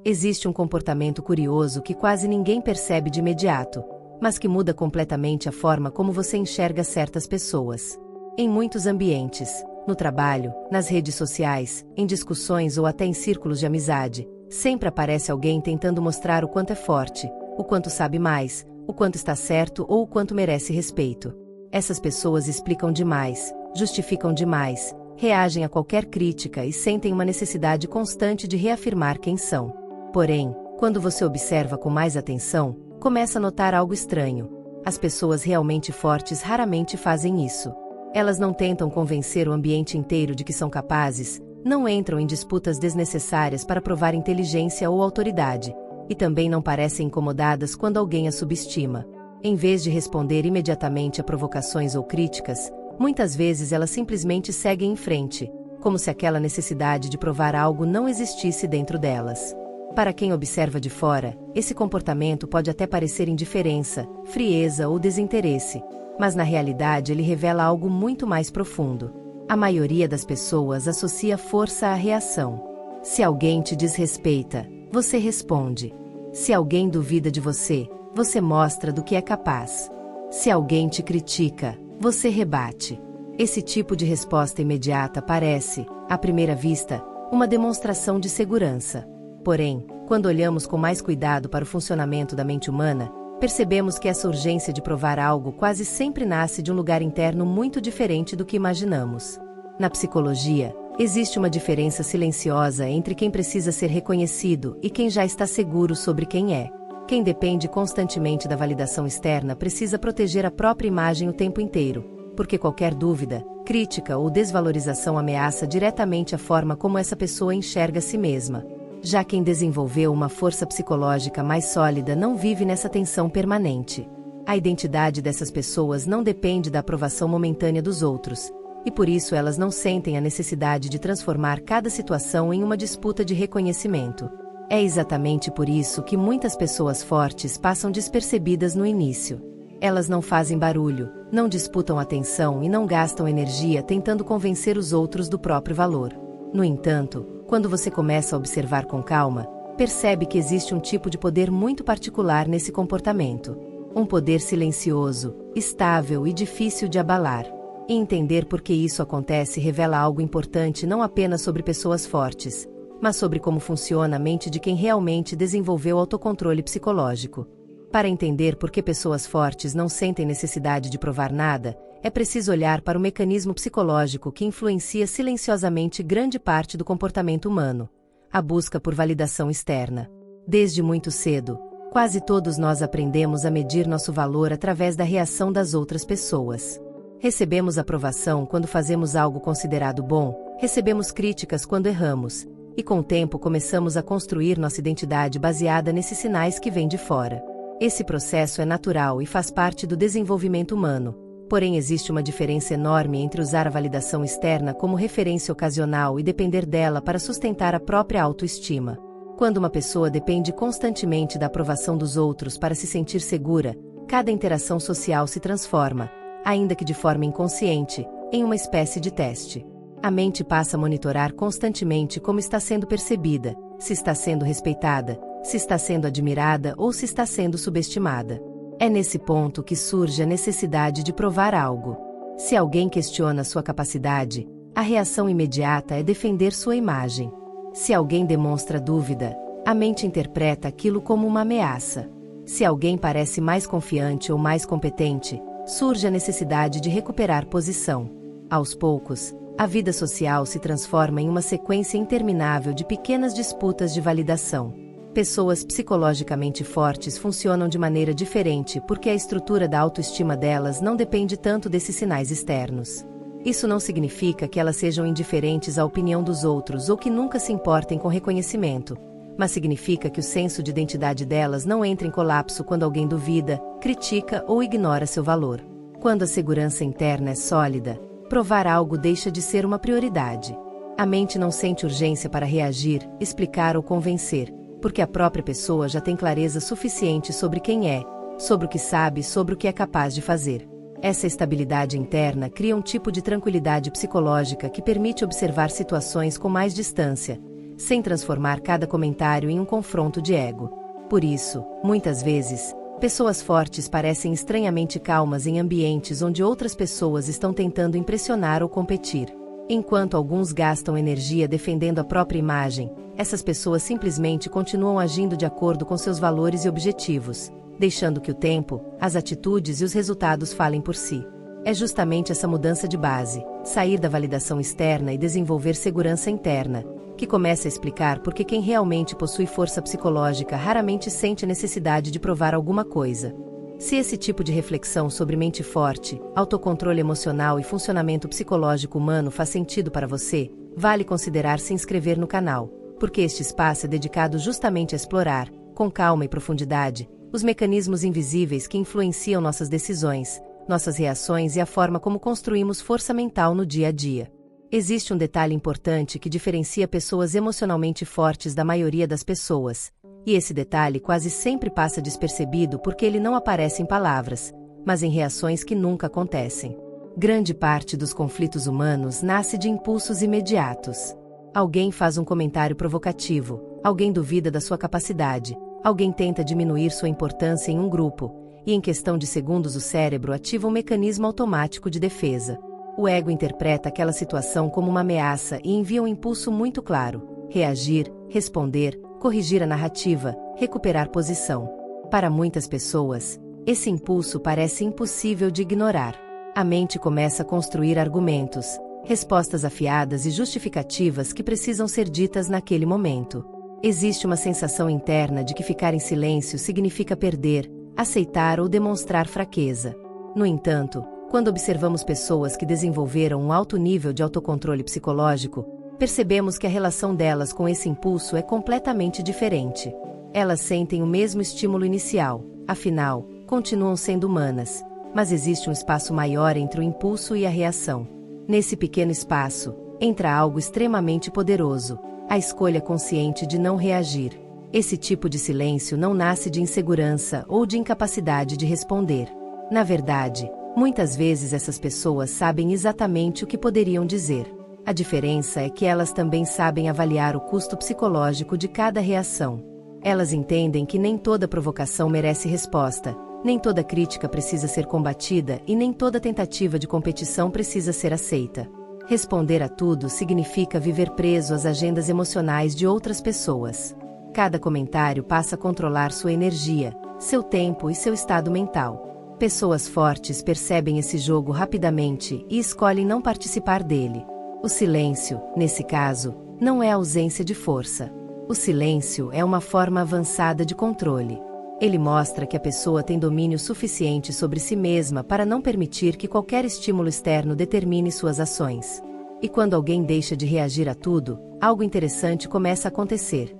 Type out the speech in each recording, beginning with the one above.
Existe um comportamento curioso que quase ninguém percebe de imediato, mas que muda completamente a forma como você enxerga certas pessoas. Em muitos ambientes, no trabalho, nas redes sociais, em discussões ou até em círculos de amizade, sempre aparece alguém tentando mostrar o quanto é forte, o quanto sabe mais, o quanto está certo ou o quanto merece respeito. Essas pessoas explicam demais, justificam demais, reagem a qualquer crítica e sentem uma necessidade constante de reafirmar quem são. Porém, quando você observa com mais atenção, começa a notar algo estranho. As pessoas realmente fortes raramente fazem isso. Elas não tentam convencer o ambiente inteiro de que são capazes, não entram em disputas desnecessárias para provar inteligência ou autoridade, e também não parecem incomodadas quando alguém as subestima. Em vez de responder imediatamente a provocações ou críticas, muitas vezes elas simplesmente seguem em frente, como se aquela necessidade de provar algo não existisse dentro delas. Para quem observa de fora, esse comportamento pode até parecer indiferença, frieza ou desinteresse, mas na realidade ele revela algo muito mais profundo. A maioria das pessoas associa força à reação. Se alguém te desrespeita, você responde. Se alguém duvida de você, você mostra do que é capaz. Se alguém te critica, você rebate. Esse tipo de resposta imediata parece, à primeira vista, uma demonstração de segurança. Porém, quando olhamos com mais cuidado para o funcionamento da mente humana, percebemos que essa urgência de provar algo quase sempre nasce de um lugar interno muito diferente do que imaginamos. Na psicologia, existe uma diferença silenciosa entre quem precisa ser reconhecido e quem já está seguro sobre quem é. Quem depende constantemente da validação externa precisa proteger a própria imagem o tempo inteiro, porque qualquer dúvida, crítica ou desvalorização ameaça diretamente a forma como essa pessoa enxerga a si mesma. Já quem desenvolveu uma força psicológica mais sólida não vive nessa tensão permanente. A identidade dessas pessoas não depende da aprovação momentânea dos outros, e por isso elas não sentem a necessidade de transformar cada situação em uma disputa de reconhecimento. É exatamente por isso que muitas pessoas fortes passam despercebidas no início. Elas não fazem barulho, não disputam atenção e não gastam energia tentando convencer os outros do próprio valor. No entanto, quando você começa a observar com calma, percebe que existe um tipo de poder muito particular nesse comportamento. Um poder silencioso, estável e difícil de abalar. E entender por que isso acontece revela algo importante não apenas sobre pessoas fortes, mas sobre como funciona a mente de quem realmente desenvolveu autocontrole psicológico. Para entender por que pessoas fortes não sentem necessidade de provar nada, é preciso olhar para o mecanismo psicológico que influencia silenciosamente grande parte do comportamento humano: a busca por validação externa. Desde muito cedo, quase todos nós aprendemos a medir nosso valor através da reação das outras pessoas. Recebemos aprovação quando fazemos algo considerado bom, recebemos críticas quando erramos, e com o tempo começamos a construir nossa identidade baseada nesses sinais que vêm de fora. Esse processo é natural e faz parte do desenvolvimento humano. Porém, existe uma diferença enorme entre usar a validação externa como referência ocasional e depender dela para sustentar a própria autoestima. Quando uma pessoa depende constantemente da aprovação dos outros para se sentir segura, cada interação social se transforma, ainda que de forma inconsciente, em uma espécie de teste. A mente passa a monitorar constantemente como está sendo percebida, se está sendo respeitada, se está sendo admirada ou se está sendo subestimada. É nesse ponto que surge a necessidade de provar algo. Se alguém questiona sua capacidade, a reação imediata é defender sua imagem. Se alguém demonstra dúvida, a mente interpreta aquilo como uma ameaça. Se alguém parece mais confiante ou mais competente, surge a necessidade de recuperar posição. Aos poucos, a vida social se transforma em uma sequência interminável de pequenas disputas de validação. Pessoas psicologicamente fortes funcionam de maneira diferente porque a estrutura da autoestima delas não depende tanto desses sinais externos. Isso não significa que elas sejam indiferentes à opinião dos outros ou que nunca se importem com reconhecimento, mas significa que o senso de identidade delas não entra em colapso quando alguém duvida, critica ou ignora seu valor. Quando a segurança interna é sólida, provar algo deixa de ser uma prioridade. A mente não sente urgência para reagir, explicar ou convencer, porque a própria pessoa já tem clareza suficiente sobre quem é, sobre o que sabe e sobre o que é capaz de fazer. Essa estabilidade interna cria um tipo de tranquilidade psicológica que permite observar situações com mais distância, sem transformar cada comentário em um confronto de ego. Por isso, muitas vezes, pessoas fortes parecem estranhamente calmas em ambientes onde outras pessoas estão tentando impressionar ou competir. Enquanto alguns gastam energia defendendo a própria imagem, essas pessoas simplesmente continuam agindo de acordo com seus valores e objetivos, deixando que o tempo, as atitudes e os resultados falem por si. É justamente essa mudança de base, sair da validação externa e desenvolver segurança interna, que começa a explicar por que quem realmente possui força psicológica raramente sente necessidade de provar alguma coisa. Se esse tipo de reflexão sobre mente forte, autocontrole emocional e funcionamento psicológico humano faz sentido para você, vale considerar se inscrever no canal, porque este espaço é dedicado justamente a explorar, com calma e profundidade, os mecanismos invisíveis que influenciam nossas decisões, nossas reações e a forma como construímos força mental no dia a dia. Existe um detalhe importante que diferencia pessoas emocionalmente fortes da maioria das pessoas, e esse detalhe quase sempre passa despercebido porque ele não aparece em palavras, mas em reações que nunca acontecem. Grande parte dos conflitos humanos nasce de impulsos imediatos. Alguém faz um comentário provocativo, alguém duvida da sua capacidade, alguém tenta diminuir sua importância em um grupo, e em questão de segundos o cérebro ativa um mecanismo automático de defesa. O ego interpreta aquela situação como uma ameaça e envia um impulso muito claro: reagir, responder, corrigir a narrativa, recuperar posição. Para muitas pessoas, esse impulso parece impossível de ignorar. A mente começa a construir argumentos, respostas afiadas e justificativas que precisam ser ditas naquele momento. Existe uma sensação interna de que ficar em silêncio significa perder, aceitar ou demonstrar fraqueza. No entanto, quando observamos pessoas que desenvolveram um alto nível de autocontrole psicológico, percebemos que a relação delas com esse impulso é completamente diferente. Elas sentem o mesmo estímulo inicial, afinal, continuam sendo humanas, mas existe um espaço maior entre o impulso e a reação. Nesse pequeno espaço, entra algo extremamente poderoso: a escolha consciente de não reagir. Esse tipo de silêncio não nasce de insegurança ou de incapacidade de responder. Na verdade, muitas vezes essas pessoas sabem exatamente o que poderiam dizer. A diferença é que elas também sabem avaliar o custo psicológico de cada reação. Elas entendem que nem toda provocação merece resposta, nem toda crítica precisa ser combatida e nem toda tentativa de competição precisa ser aceita. Responder a tudo significa viver preso às agendas emocionais de outras pessoas. Cada comentário passa a controlar sua energia, seu tempo e seu estado mental. Pessoas fortes percebem esse jogo rapidamente e escolhem não participar dele. O silêncio, nesse caso, não é ausência de força. O silêncio é uma forma avançada de controle. Ele mostra que a pessoa tem domínio suficiente sobre si mesma para não permitir que qualquer estímulo externo determine suas ações. E quando alguém deixa de reagir a tudo, algo interessante começa a acontecer.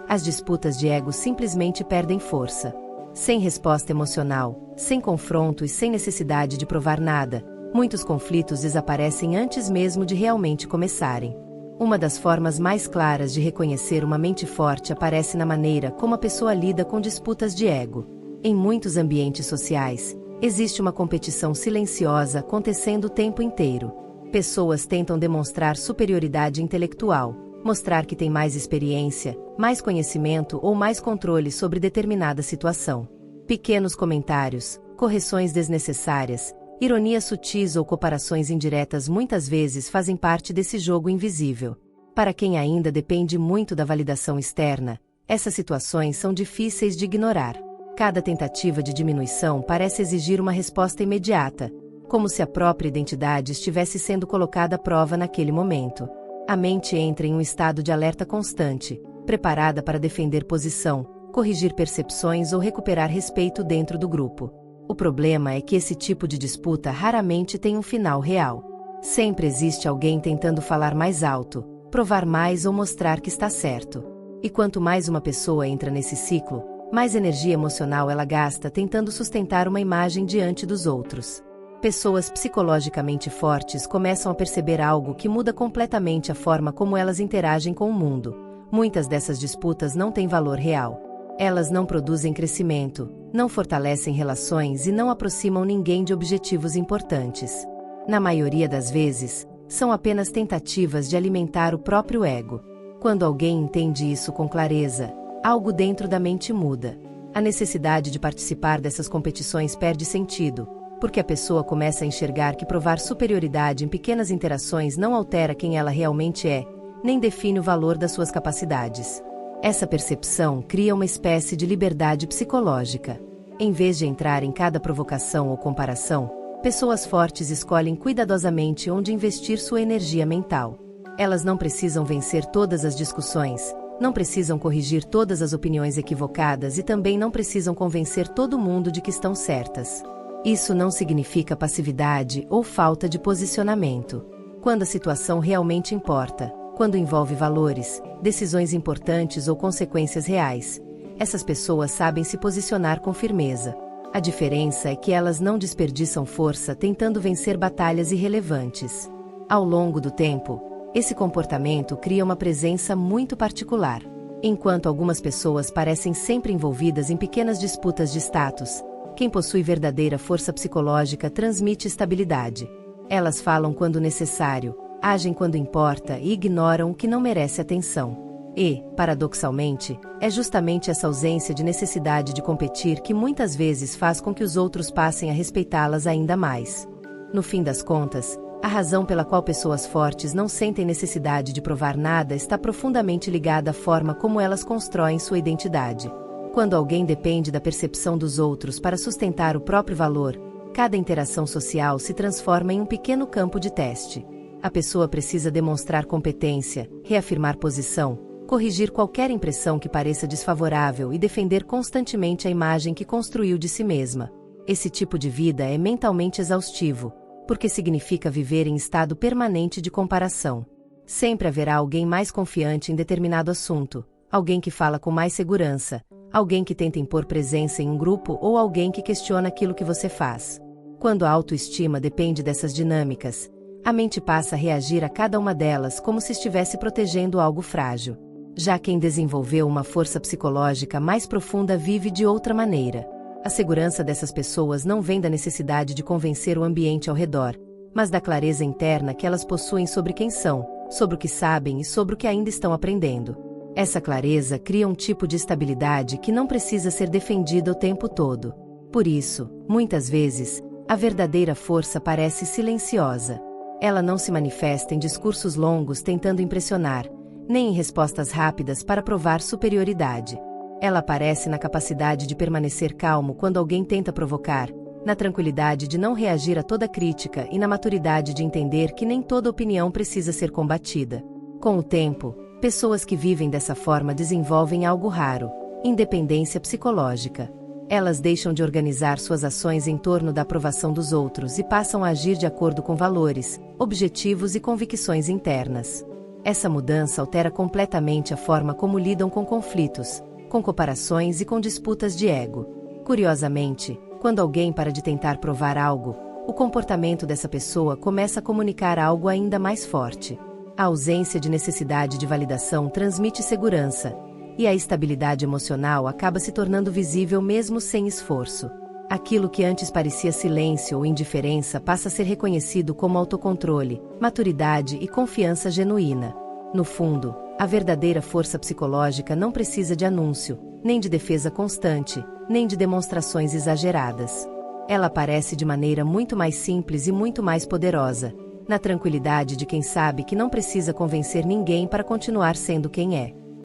As disputas de ego simplesmente perdem força. Sem resposta emocional, sem confronto e sem necessidade de provar nada, muitos conflitos desaparecem antes mesmo de realmente começarem. Uma das formas mais claras de reconhecer uma mente forte aparece na maneira como a pessoa lida com disputas de ego. Em muitos ambientes sociais, existe uma competição silenciosa acontecendo o tempo inteiro. Pessoas tentam demonstrar superioridade intelectual, mostrar que têm mais experiência, mais conhecimento ou mais controle sobre determinada situação. Pequenos comentários, correções desnecessárias, ironias sutis ou comparações indiretas muitas vezes fazem parte desse jogo invisível. Para quem ainda depende muito da validação externa, essas situações são difíceis de ignorar. Cada tentativa de diminuição parece exigir uma resposta imediata, como se a própria identidade estivesse sendo colocada à prova naquele momento. A mente entra em um estado de alerta constante, preparada para defender posição, corrigir percepções ou recuperar respeito dentro do grupo. O problema é que esse tipo de disputa raramente tem um final real. Sempre existe alguém tentando falar mais alto, provar mais ou mostrar que está certo. E quanto mais uma pessoa entra nesse ciclo, mais energia emocional ela gasta tentando sustentar uma imagem diante dos outros. Pessoas psicologicamente fortes começam a perceber algo que muda completamente a forma como elas interagem com o mundo. Muitas dessas disputas não têm valor real. Elas não produzem crescimento, não fortalecem relações e não aproximam ninguém de objetivos importantes. Na maioria das vezes, são apenas tentativas de alimentar o próprio ego. Quando alguém entende isso com clareza, algo dentro da mente muda. A necessidade de participar dessas competições perde sentido, porque a pessoa começa a enxergar que provar superioridade em pequenas interações não altera quem ela realmente é, nem define o valor das suas capacidades. Essa percepção cria uma espécie de liberdade psicológica. Em vez de entrar em cada provocação ou comparação, pessoas fortes escolhem cuidadosamente onde investir sua energia mental. Elas não precisam vencer todas as discussões, não precisam corrigir todas as opiniões equivocadas e também não precisam convencer todo mundo de que estão certas. Isso não significa passividade ou falta de posicionamento. Quando a situação realmente importa, quando envolve valores, decisões importantes ou consequências reais, essas pessoas sabem se posicionar com firmeza. A diferença é que elas não desperdiçam força tentando vencer batalhas irrelevantes. Ao longo do tempo, esse comportamento cria uma presença muito particular. Enquanto algumas pessoas parecem sempre envolvidas em pequenas disputas de status, quem possui verdadeira força psicológica transmite estabilidade. Elas falam quando necessário, agem quando importa e ignoram o que não merece atenção. E, paradoxalmente, é justamente essa ausência de necessidade de competir que muitas vezes faz com que os outros passem a respeitá-las ainda mais. No fim das contas, a razão pela qual pessoas fortes não sentem necessidade de provar nada está profundamente ligada à forma como elas constroem sua identidade. Quando alguém depende da percepção dos outros para sustentar o próprio valor, cada interação social se transforma em um pequeno campo de teste. A pessoa precisa demonstrar competência, reafirmar posição, corrigir qualquer impressão que pareça desfavorável e defender constantemente a imagem que construiu de si mesma. Esse tipo de vida é mentalmente exaustivo, porque significa viver em estado permanente de comparação. Sempre haverá alguém mais confiante em determinado assunto, alguém que fala com mais segurança, alguém que tenta impor presença em um grupo ou alguém que questiona aquilo que você faz. Quando a autoestima depende dessas dinâmicas, a mente passa a reagir a cada uma delas como se estivesse protegendo algo frágil. Já quem desenvolveu uma força psicológica mais profunda vive de outra maneira. A segurança dessas pessoas não vem da necessidade de convencer o ambiente ao redor, mas da clareza interna que elas possuem sobre quem são, sobre o que sabem e sobre o que ainda estão aprendendo. Essa clareza cria um tipo de estabilidade que não precisa ser defendida o tempo todo. Por isso, muitas vezes, a verdadeira força parece silenciosa. Ela não se manifesta em discursos longos tentando impressionar, nem em respostas rápidas para provar superioridade. Ela aparece na capacidade de permanecer calmo quando alguém tenta provocar, na tranquilidade de não reagir a toda crítica e na maturidade de entender que nem toda opinião precisa ser combatida. Com o tempo, pessoas que vivem dessa forma desenvolvem algo raro: independência psicológica. Elas deixam de organizar suas ações em torno da aprovação dos outros e passam a agir de acordo com valores, objetivos e convicções internas. Essa mudança altera completamente a forma como lidam com conflitos, com comparações e com disputas de ego. Curiosamente, quando alguém para de tentar provar algo, o comportamento dessa pessoa começa a comunicar algo ainda mais forte. A ausência de necessidade de validação transmite segurança, e a estabilidade emocional acaba se tornando visível mesmo sem esforço. Aquilo que antes parecia silêncio ou indiferença passa a ser reconhecido como autocontrole, maturidade e confiança genuína. No fundo, a verdadeira força psicológica não precisa de anúncio, nem de defesa constante, nem de demonstrações exageradas. Ela aparece de maneira muito mais simples e muito mais poderosa, na tranquilidade de quem sabe que não precisa convencer ninguém para continuar sendo quem é.